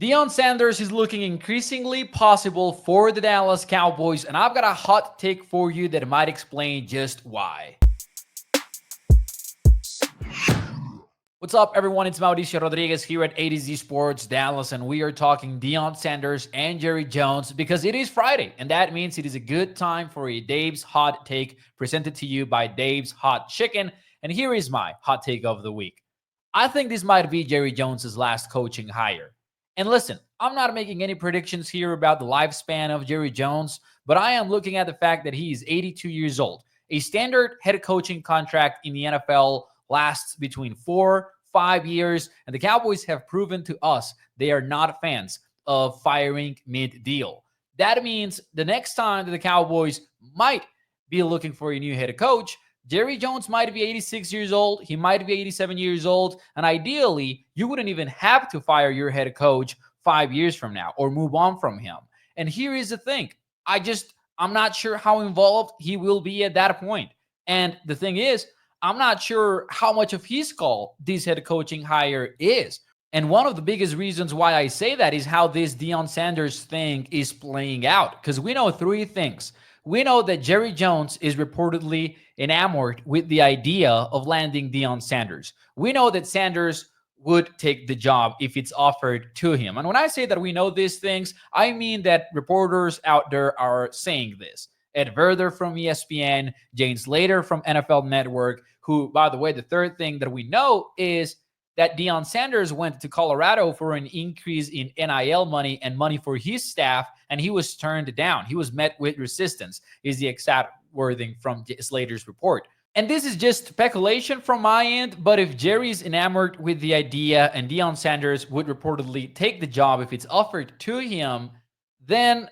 Deion Sanders is looking increasingly possible for the Dallas Cowboys, and I've got a hot take for you that might explain just why. What's up, everyone? It's Mauricio Rodriguez here at A to Z Sports Dallas, and we are talking Deion Sanders and Jerry Jones because it is Friday, and that means it is a good time for a Dave's Hot Take presented to you by Dave's Hot Chicken. And here is my hot take of the week. I think this might be Jerry Jones's last coaching hire. And listen, I'm not making any predictions here about the lifespan of Jerry Jones, but I am looking at the fact that he is 82 years old. A standard head coaching contract in the NFL lasts between 4-5 years, and the Cowboys have proven to us they are not fans of firing mid-deal. That means the next time that the Cowboys might be looking for a new head coach, Jerry Jones might be 86 years old. He might be 87 years old. And ideally, you wouldn't even have to fire your head coach 5 years from now or move on from him. And here is the thing. I'm not sure how involved he will be at that point. And the thing is, I'm not sure how much of his call this head coaching hire is. And one of the biggest reasons why I say that is how this Deion Sanders thing is playing out. Because we know three things. We know that Jerry Jones is reportedly enamored with the idea of landing Deion Sanders. We know that Sanders would take the job if it's offered to him. And when I say that we know these things, I mean that reporters out there are saying this. Ed Verder from ESPN, Jane Slater from NFL Network, who, by the way, the third thing that we know is that Deion Sanders went to Colorado for an increase in NIL money and money for his staff, and he was turned down. He was met with resistance, is the exact wording from Slater's report. And this is just speculation from my end, but if Jerry's enamored with the idea and Deion Sanders would reportedly take the job if it's offered to him, then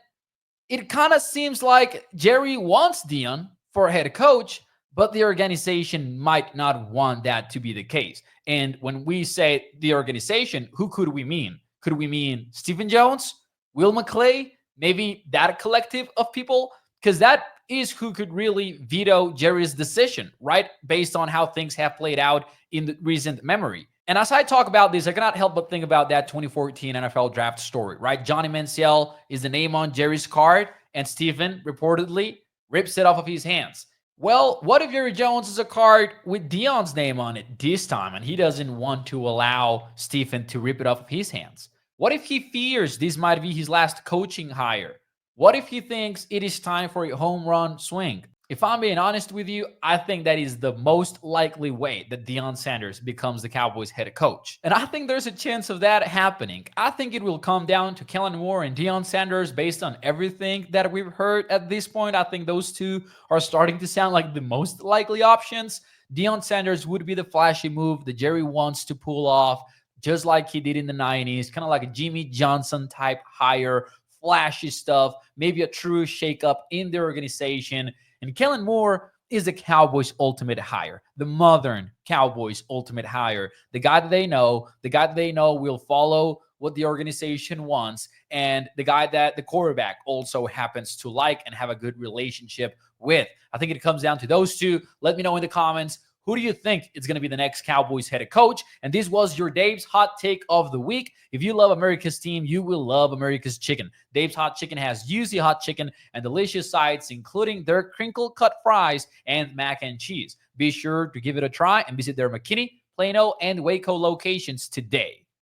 it kind of seems like Jerry wants Deion for head coach, but the organization might not want that to be the case. And when we say the organization, who could we mean? Could we mean Stephen Jones, Will McClay, maybe that collective of people? Because that is who could really veto Jerry's decision, right? Based on how things have played out in the recent memory. And as I talk about this, I cannot help but think about that 2014 NFL draft story, right? Johnny Manziel is the name on Jerry's card, and Stephen reportedly rips it off of his hands. Well, what if Jerry Jones is a card with Deion's name on it this time, and he doesn't want to allow Stephen to rip it off of his hands? What if he fears this might be his last coaching hire? What if he thinks it is time for a home run swing? If I'm being honest with you, I think that is the most likely way that Deion Sanders becomes the Cowboys head coach. And I think there's a chance of that happening. I think it will come down to Kellen Moore and Deion Sanders based on everything that we've heard at this point. I think those two are starting to sound like the most likely options. Deion Sanders would be the flashy move that Jerry wants to pull off, just like he did in the 90s, kind of like a Jimmy Johnson type hire, flashy stuff, maybe a true shakeup in the organization. And Kellen Moore is the Cowboys' ultimate hire, the modern Cowboys' ultimate hire, the guy that they know will follow what the organization wants, and the guy that the quarterback also happens to like and have a good relationship with. I think it comes down to those two. Let me know in the comments. Who do you think is going to be the next Cowboys head coach? And this was your Dave's Hot Take of the week. If you love America's team, you will love America's chicken. Dave's Hot Chicken has juicy hot chicken and delicious sides, including their crinkle-cut fries and mac and cheese. Be sure to give it a try and visit their McKinney, Plano, and Waco locations today.